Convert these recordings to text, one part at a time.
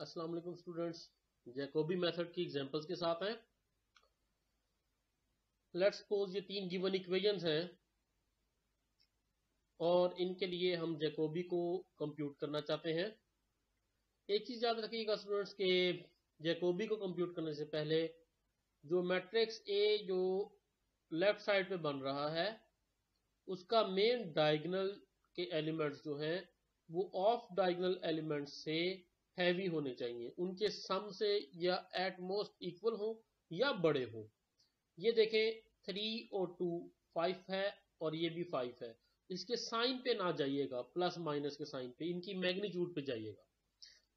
अस्सलाम वालेकुम students, Jacobi method की एग्जांपल्स के साथ हैं। लेट्स सपोज ये तीन गिवन इक्वेशंस हैं और इनके लिए हम जैकोबी को कंप्यूट करना चाहते हैं। एक चीज याद रखिएगा स्टूडेंट्स के जैकोबी को कंप्यूट करने से पहले जो मैट्रिक्स ए जो लेफ्ट साइड पे बन रहा है उसका मेन डायगोनल के एलिमेंट्स जो हैं वो ऑफ डायगोनल एलिमेंट्स से हैवी होने चाहिए, उनके सम से या एट मोस्ट इक्वल हो या बड़े हो। ये देखें 3 और 2 5 है और ये भी 5 है। इसके साइन पे ना जाइएगा, प्लस माइनस के साइन पे, इनकी मैग्नीट्यूड पे जाइएगा।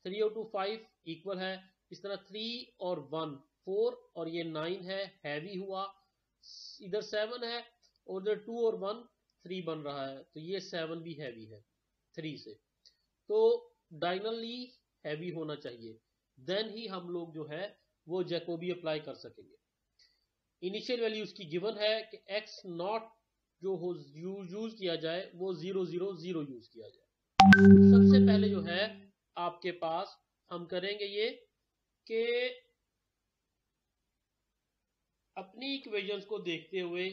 3 और 2 5 इक्वल है। इस तरह 3 और 1 4 और ये 9 है, हैवी हुआ। इधर 7 है और इधर 2 और 1 3 बन रहा है, तो ये 7 भी हैवी है 3 से। तो डायगोनली हैवी होना चाहिए, देन ही हम लोग जो है वो जैकोबी अप्लाई कर सकेंगे। इनिशियल वैल्यू उसकी गिवन है कि एक्स नॉट जो हो यूज किया जाए वो 0 0 0 यूज किया जाए। सबसे पहले जो है आपके पास हम करेंगे ये कि अपनी इक्वेशंस को देखते हुए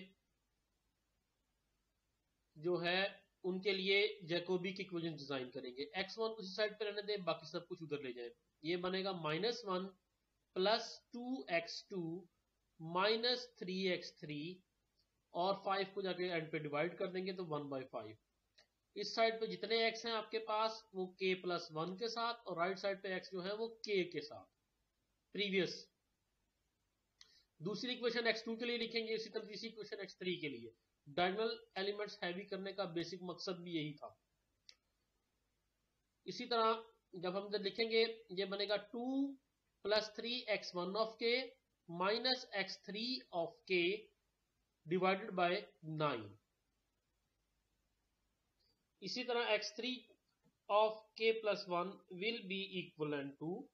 जो है उनके लिए जैकोबी की इक्वेशन डिजाइन करेंगे। x1 उसी साइड पे रहने दें, बाकी सब कुछ उधर ले जाए। ये बनेगा -1 प्लस 2x2 माइनस 3x3 और 5 को जाके एंड पे डिवाइड कर देंगे तो 1/5। इस साइड पे जितने x हैं आपके पास वो k प्लस 1 के साथ, और राइट साइड पे x जो है वो k के साथ प्रीवियस। दूसरी इक्वेशन x2 के लिए लिखेंगे, इसी तरह तीसरी इक्वेशन x3 के लिए। डायगोनल एलिमेंट्स हैवी करने का बेसिक मकसद भी यही था। इसी तरह जब हम इधर लिखेंगे ये बनेगा 2 plus 3x1 of k minus x3 of k divided by 9। इसी तरह x3 of k plus 1 will be equivalent to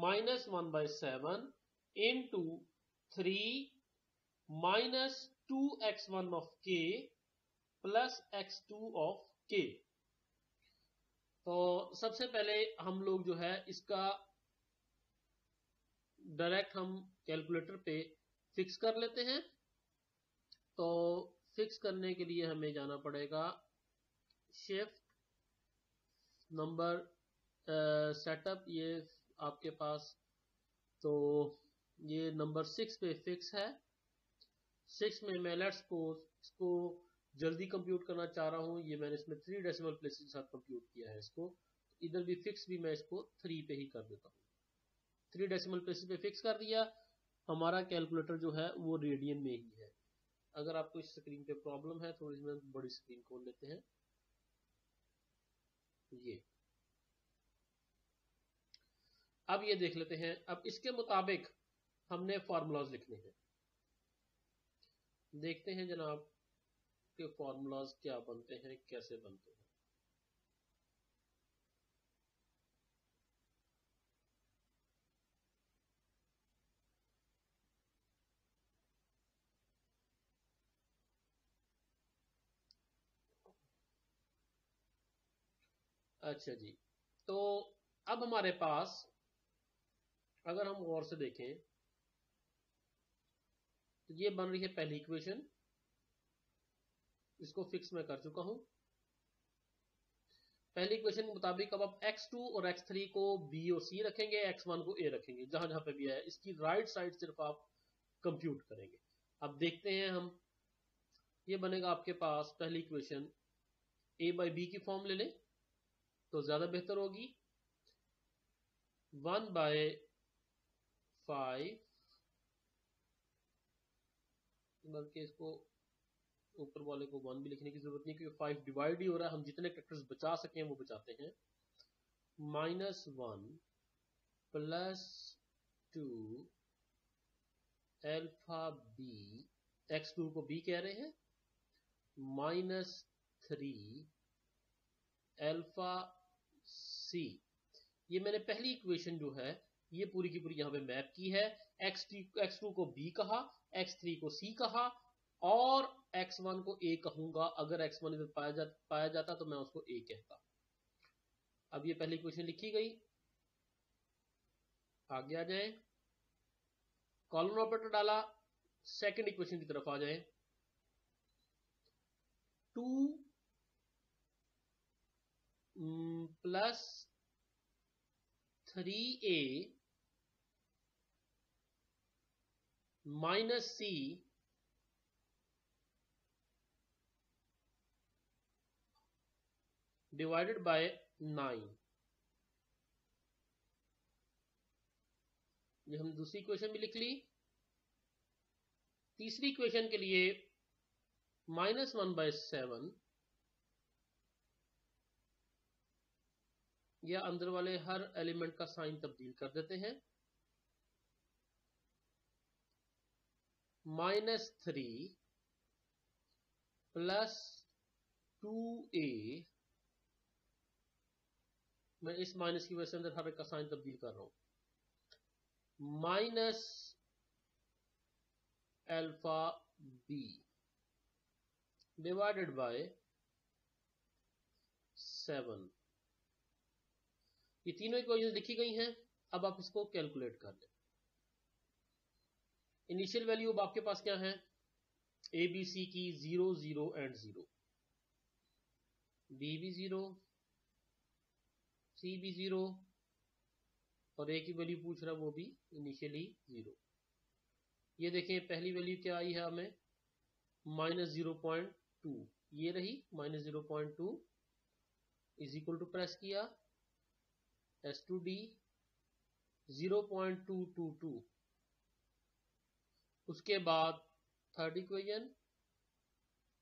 -1/7 into 3 minus 2x1 of k plus x2 of k। तो सबसे पहले हम लोग जो है इसका डायरेक्ट हम कैलकुलेटर पे फिक्स कर लेते हैं। तो फिक्स करने के लिए हमें जाना पड़ेगा शिफ्ट नंबर सेटअप, ये आपके पास, तो ये नंबर 6 पे फिक्स है। 6 में मैं लेट्स सपोज इसको जल्दी कंप्यूट करना चाह रहा हूँ, ये मैंने इसमें 3 डेसिमल प्लेसेस के साथ कंप्यूट किया है इसको। इधर भी फिक्स भी मैं इसको 3 पे ही कर देता हूँ। 3 डेसिमल प्लेसेस पे फिक्स कर दिया। हमारा कैलकुलेटर जो है वो रेडियन में ही है। अगर आपको इस स्क्रीन पे प्रॉब्लम है तो इसमें बड़ी स्क्रीन खोल लेते हैं। ये अब ये देख लेते हैं। अब इसके मुताबिक हमने फार्मूलाज लिखने हैं। देखते हैं जनाब के फार्मूलाज क्या बनते हैं, कैसे बनते हैं। अच्छा जी, तो अब हमारे पास अगर हम गौर से देखें तो ये बन रही है पहली इक्वेशन, इसको फिक्स मैं कर चुका हूं। पहली इक्वेशन के मुताबिक अब आप x2 और x3 को b और c रखेंगे, x1 को a रखेंगे, जहां जहां पे भी है इसकी राइट साइड सिर्फ आप कंप्यूट करेंगे। अब देखते हैं हम, ये बनेगा आपके पास पहली इक्वेशन a/b की फॉर्म ले लें तो ज्यादा बेहतर होगी। 1/5, बल्कि इसको ऊपर वाले को 1 भी लिखने की जरूरत नहीं क्योंकि 5 डिवाइड ही हो रहा है। हम जितने फैक्टर्स बचा सकें वो बचाते हैं। -1 प्लस 2 अल्फा b, x2 को b कह रहे हैं, -3 अल्फा c। ये मैंने पहली इक्वेशन जो है ये पूरी की पूरी यहाँ पे मैप की है। x2 को b कहा, x3 को c कहा और x1 को a कहूंगा। अगर x1 इधर पाया जाता तो मैं उसको a कहता। अब ये पहली इक्वेशन लिखी गई। आगे आ जाए, कॉलन ऑपरेटर डाला, सेकंड इक्वेशन की तरफ आ जाए। 2 plus 3a minus c divided by 9। ये हम दूसरी इक्वेशन भी लिख ली। तीसरी इक्वेशन के लिए -1/7 या अंदर वाले हर एलिमेंट का साइन तब्दील कर देते हैं। -3 प्लस 2a, मैं इस माइनस की वजह से अंदर हर एक का साइन तब्दील कर रहा हूं, minus alpha b divided by 7। ये तीनों इक्वेशन लिखी गई हैं। अब आप इसको कैलकुलेट कर लें। इनिशियल वैल्यू अब आपके पास क्या है, ए बी सी की 0 0 एंड 0, बी भी 0, सी भी 0 और ए की वैल्यू पूछ रहा है वो भी इनिशियली 0। ये देखें पहली वैल्यू क्या आई है हमें, -0.2, ये रही -0.2 इज इक्वल टू प्रेस किया S2D 0.222, उसके बाद थर्ड इक्वेशन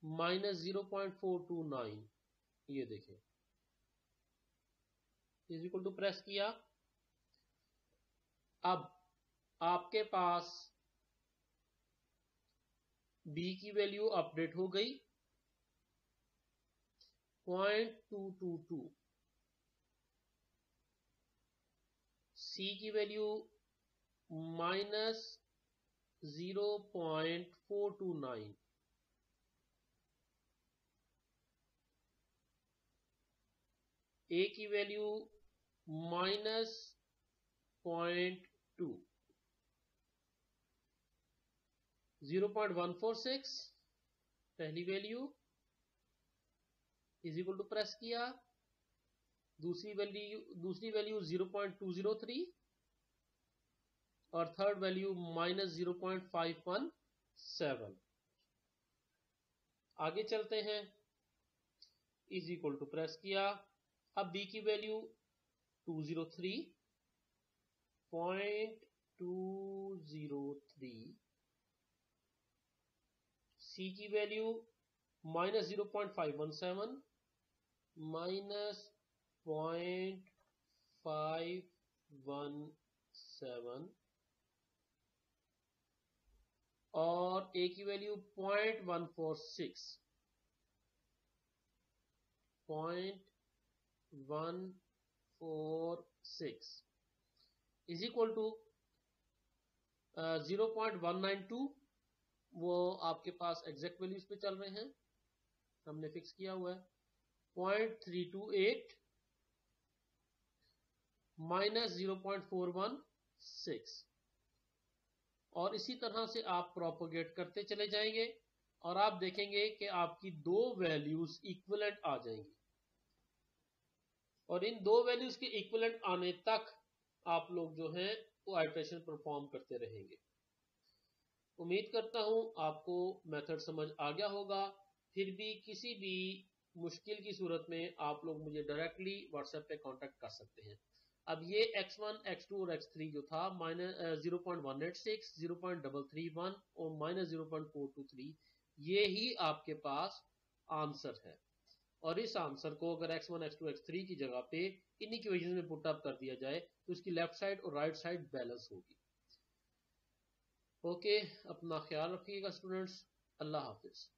-0.429, ये देखें इज इक्वल टू प्रेस किया। अब आपके पास b की वैल्यू अपडेट हो गई 0.222, c की वैल्यू -0.429, a की वैल्यू -0.2, 0.146 पहली value is equal to press किया, दूसरी वैल्यू 0.203 और थर्ड वैल्यू -0.517। आगे चलते हैं, इज इक्वल टू प्रेस किया। अब b की वैल्यू 203.203, c की वैल्यू -0.517 -0.517 और a की वैल्यू 0.146 इज इक्वल टू 0.192, वो आपके पास एग्जैक्ट वैल्यूज पे चल रहे हैं, हमने फिक्स किया हुआ है 0.328 -0.416, और इसी तरह से आप प्रोपोगेट करते चले जाएंगे और आप देखेंगे कि आपकी दो वैल्यूज इक्विवेलेंट आ जाएंगी और इन दो वैल्यूज के इक्विवेलेंट आने तक आप लोग जो हैं वो आइटरेशन परफॉर्म करते रहेंगे। उम्मीद करता हूं आपको मेथड समझ आ गया होगा। फिर भी किसी भी मुश्किल की सूरत में आप लोग मुझे डायरेक्टली व्हाट्सएप पे कांटेक्ट कर सकते हैं। अब ये x1, x2 और x3 जो था -0.186, 0.331 और -0.423, ये ही आपके पास आंसर है। और इस आंसर को अगर x1, x2, x3 की जगह पे इन्हीं इक्वेशन में पुट अप कर दिया जाए तो इसकी लेफ्ट साइड और राइट साइड बैलेंस होगी। ओके, अपना ख्याल रखिएगा स्टूडेंट्स, अल्लाह हाफिज।